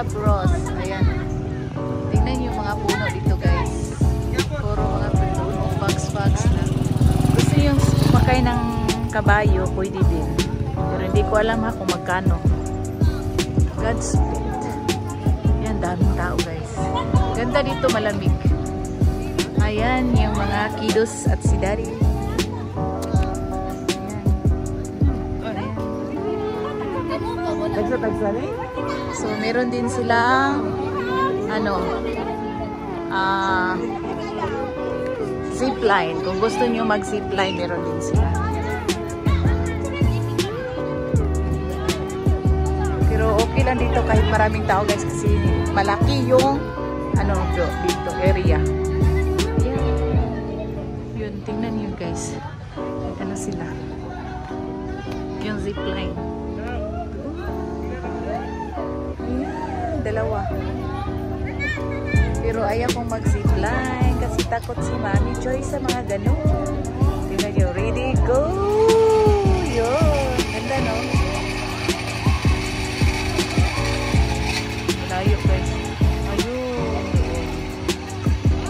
Bros. Ayan. Tingnan yung mga puno dito guys. Puro mga puno, bugs na. Gusto yung sumakay ng kabayo, pwede din. Pero hindi ko alam ha kung magkano. Godspeed. Ayan, daming tao guys. Ganda dito, malamig. Ayan, yung mga kiddos at si Daddy. So, meron din silang zipline. Kung gusto nyo mag-zipline, meron din sila. Pero okay lang dito kahit maraming tao guys kasi malaki yung dito area. Yun, tingnan nyo guys. Ano sila? Yung zipline. Dalawa. Pero ayaw kong mag-zipline kasi takot si Mami Joy sa mga ganun. Tingnan nyo. Ready, go! Yun. Ganda, no? Layo, guys. Ayun.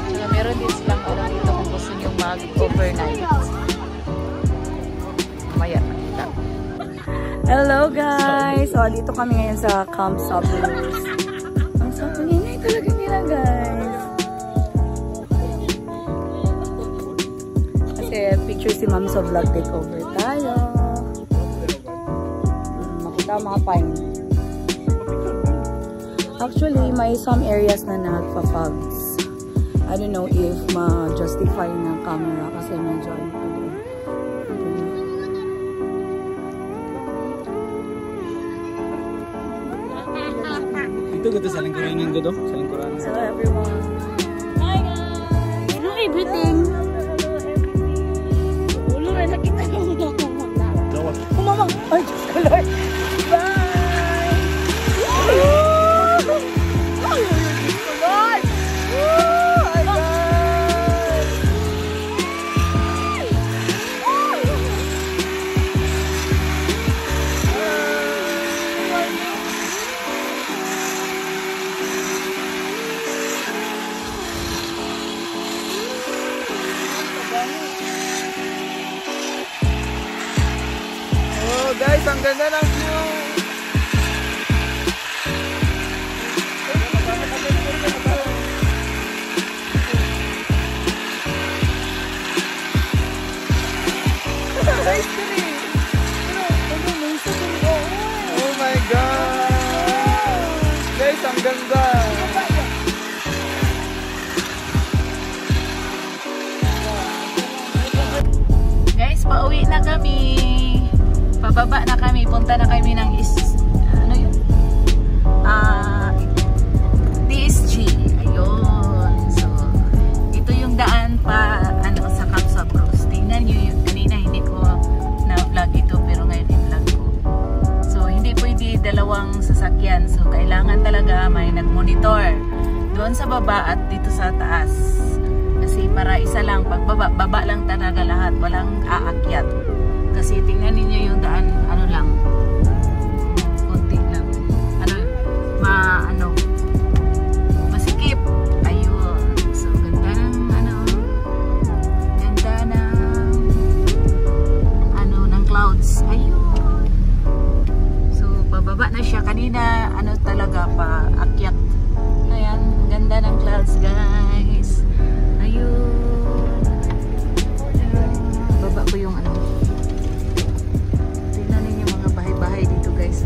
So, meron din silang orang dito kung gusto nyo mag-overnight. Mamaya, makita. Hello, guys! So, dito kami ngayon sa Camp Sabros. So, pangingay talaga nila guys. Kasi picture si Mami sa vlog takeover tayo. Makita mga pine. Actually, may some areas na nagpa-fogs. I don't know if ma-justify ng camera kasi medyo Ito ganda sa lingkuran yung gado. Sa lingkuran. Hello everyone. Hi guys. Hello everything. Ulo rin nakita ko dito. Oh mama. Ay, Diyos ko Lord. Bye. Woo! Ay, Diyos ko Lord. Woo! Ay, guys. Oh guys, ang ganda ng view. Oh my God. Guys, ang ganda. Guys, pauwi na kami. Pababa na kami. Punta na kami ng DSG. Ayun. So, ito yung daan pa sa Camp Sabros. Tingnan nyo yung kanina hindi ko na-vlog ito pero ngayon i-vlog ko. So, hindi pwede dalawang sasakyan. So, kailangan talaga may nag-monitor doon sa baba at dito sa taas. Kasi para isa lang, baba lang talaga lahat. Walang aakyat. Kasi tingnan ninyo yung daan, lang, konti lang. Masikip. Ayun. So, ganda ng clouds. Ayun. So, pababa na siya. Kanina, talaga, paakyat. Ayan, ganda ng clouds, guys. Ayun. Baba ko yung bahay dito guys.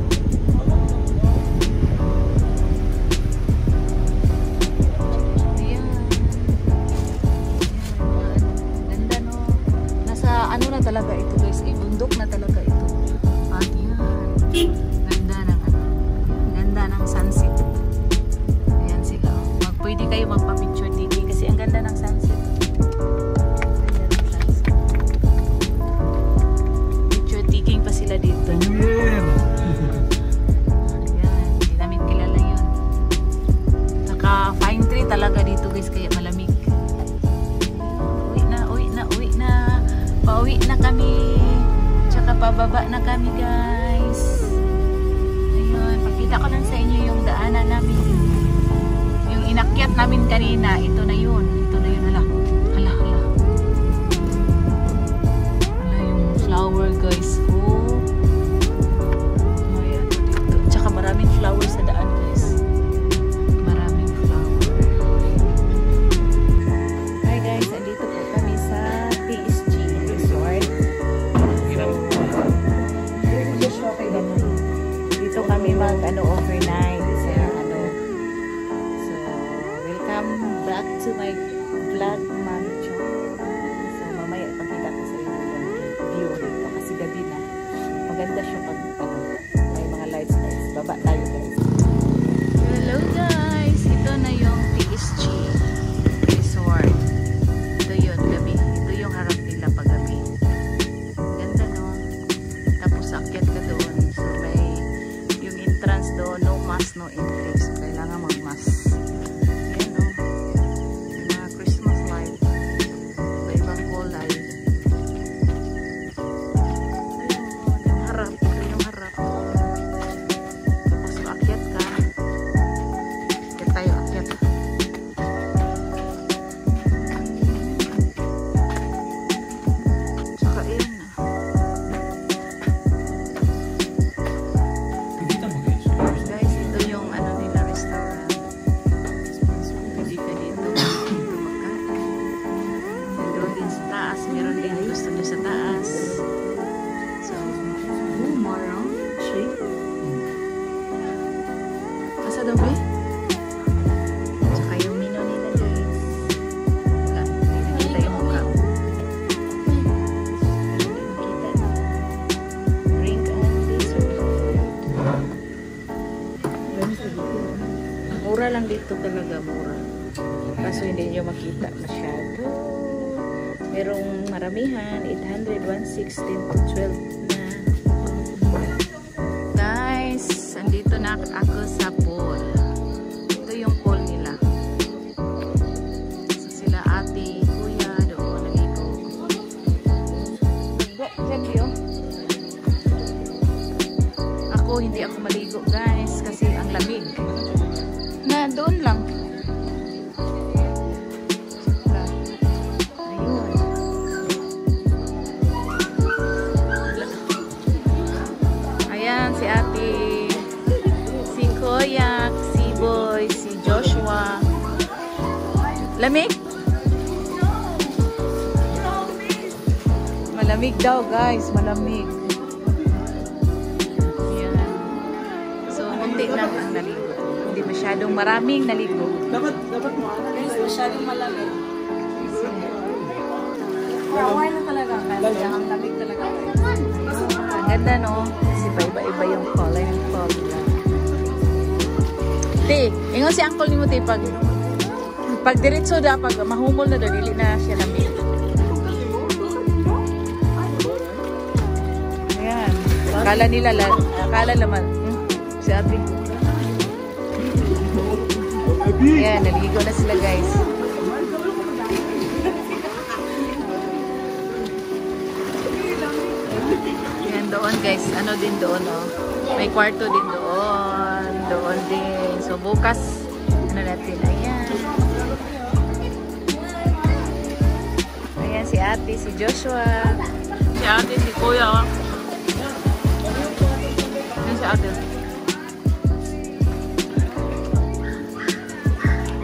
Ayan. Ganda no. Nasa na talaga ito guys. Bundok na talaga ito. At yan. Ganda ng sunset. Ayan sila. Pwede kayo magpa-picture dito kasi ang ganda ng sunset. Picture taking pa sila dito. Ayan, hindi namin kilala yun. Saka pine tree talaga dito guys, kaya malamig. Uwi na. Pauwi na kami. Tsaka pababa na kami guys. Ayun, pakita ko lang sa inyo yung daanan namin na. Ito na yun. Ito na yun. Hala. Hala, hala. Hala yung flower guys. Oh. Ayan. Tsaka maraming flowers sa daan guys. Maraming flower. Hi guys. Andito po kami sa PSG Resort. Dito kami overnight. Back to my vlog manager. So mamaya ipakita ko sa inyo yung view dito kasi gabi na. Maganda siya pag may mga lights. Baba tayo guys. Hello guys! Ito na yung PSG Resort. Ito yun, gabi. Ito yung harap nila pag gabi. Ganda no? Tapos akyat ka doon. So may yung entrance doon, no mask, no entry. So kailangan mag-mask. Tsaka yung menu nila guys. Wala, hindi nakita yung mukha. Drink and dessert. Mura lang dito talaga, mura. Kaso hindi nyo makita masyado. Merong maramihan, 800, 116 to 12 na. Guys, andito na ako sa pool. Ito yung pool nila. So sila ate, kuya, doon naligo. Ako, hindi ako maligo guys kasi ang lamig. Na doon lang. Ayan, si ate, si Koyak, si Boy, si Joshua. Lamig? Malamig daw guys, malamig. Ayan. So, munti lang ang naligo. Hindi masyadong maraming naligo. Dapat mo. Guys, masyadong malamig. Kaway na talaga. Kaya ang lamig talaga. Ang ganda no? Kasi iba-iba yung color and color. Te, ingon si uncle ni mo te, pag diretso da, pag mahumol na daw, dili na siya lamig. Ayan. Akala nila, akala naman. Si ate. Ayan, naligo na sila guys. Ayan, doon guys. Ano din doon, oh. May kwarto din doon. Doon din. So, bukas, ano natin, ayan. Ayan, si ate, si Joshua. Si ate, si kuya, oh. Ayan si ate.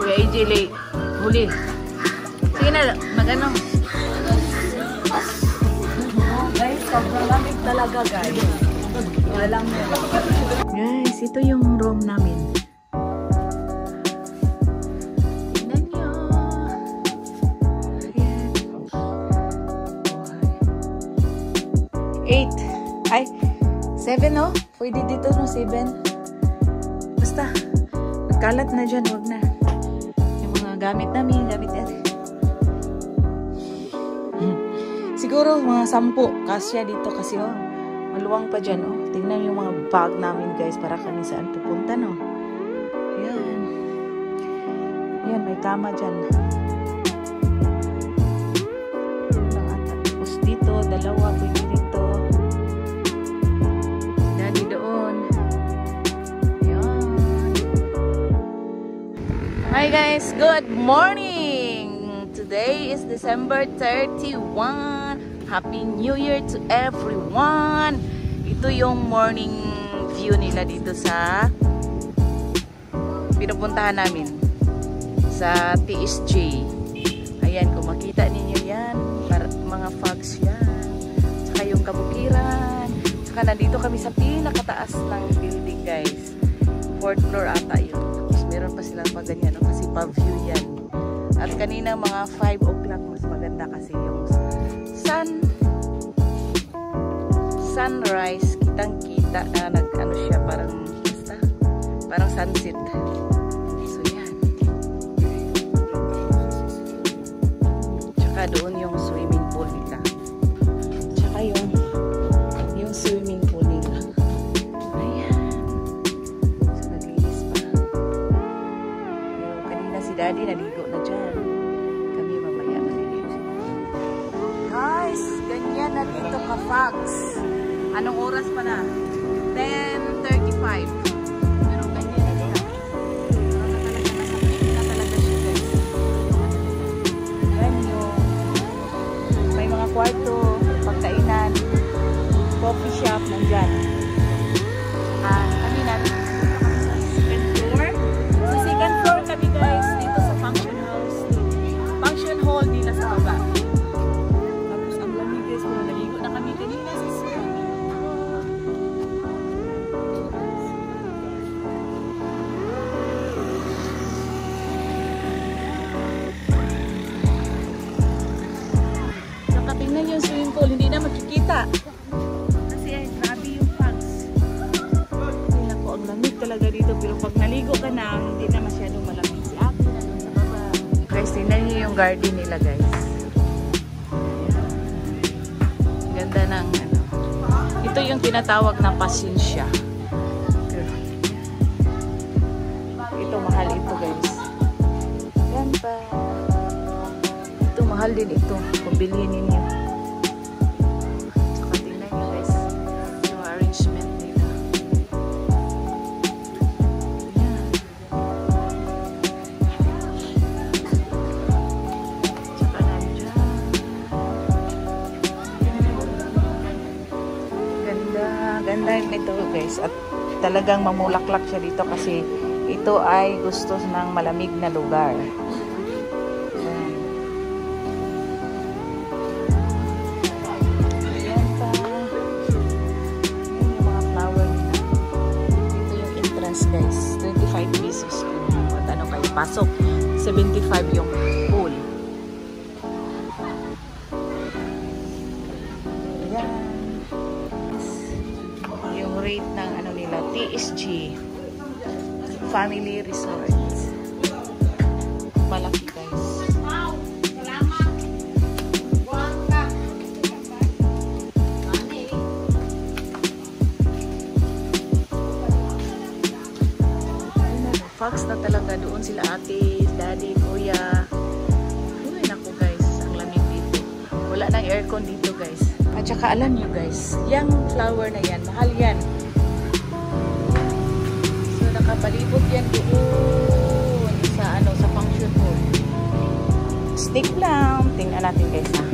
Kuya AJ, late. Huli. Sige na, mag-ano. Guys, sobrang lamig talaga guys. Walang Guys, ito yung room namin. Tingnan nyo. Ayan. 8. Ay, 7 no? Pwede dito no, 7. Basta, nagkalat na dyan, wag na. Yung mga gamit namin, gamit yan. Siguro mga 10 kasya dito kasi oh, maluwang pa dyan oh. Tingnan yung mga bag namin guys para kami saan pupunta no. Yan. Yan, may kama dyan. Tapos dito, dalawa pwede dito. Daddy doon. Yan. Hi guys, good morning! Today is December 31. Happy New Year to everyone! Ito yung morning view nila dito sa pinupuntahan namin sa TSJ. Ayan, kung makita ninyo yan, mga fogs yan. Tsaka yung kabukiran. Tsaka nandito kami sa pinakataas ng building guys. 4th floor ata yun. Tapos meron pa silang pa ganyan, no? Kasi pa-view yan. At kanina mga 5 o'clock mas maganda kasi yung sunrise, kitang-kita na nag-ano siya, parang sunset. So yan. Tsaka doon yung swimming pool nila. Tsaka yung swimming pool nila. Daddy naligo na dyan. Kami mamaya maliligo. Guys, ganyan na dito ka-fogs. Anong oras pa na? 10:35. Pero ganyan na dito. Nasa talaga siya guys. Yan yung may mga kwarto, pagkainan, coffee shop nandyan. Kami natin sa second floor. Sa second floor kami guys. Function hall nila sa baba. Tapos ang lamig guys, pero naligo na kami kanina sa swimming pool. Saka tingnan yung swimming pool, hindi na makikita. Kasi grabe yung fogs. Ay naku, ang lamig talaga dito. Pero pag naligo ka na, hindi na masyadong malamig. Guys, tingnan niyo yung garden nila guys. Ganda ng ano. Ito yung tinatawag na pasensya. Ito mahal ito guys. Yan pa. Ito mahal din ito. Kung bilhin ninyo. Saka tingnan niyo guys. Yung arrangement nila. Ganda nito guys, at talagang mamulaklak siya dito kasi ito ay gusto ng malamig na lugar. Ayan pa. Ayan yung mga flower nila. Ito yung entrance guys, 25 pesos kung ano kayo pasok, 75 yung pool. Rate ng ano nila, TSG Family Resort. Malaki guys. Fox na talaga, doon sila ate, daddy, kuya. Uy, naku guys, ang lamig dito. Wala nang aircon dito guys. At saka alam nyo guys, yung flower na yan, mahal yan. So nakapalibot yan doon sa ano, sa function hall. Stick lang. Tingnan natin guys ha.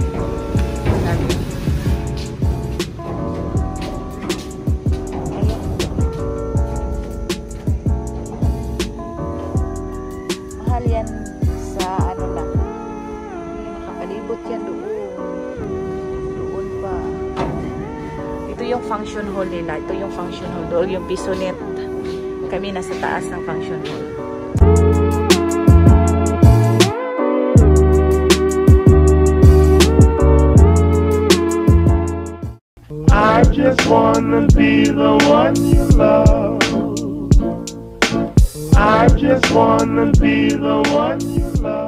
Sabi. Mahal yan sa ano na. Nakapalibot yan doon. Ito yung function hall nila. Ito yung function hall. Doon yung pisonet. Kami nasa taas ng function hall. I just wanna be the one you love. I just wanna be the one you love.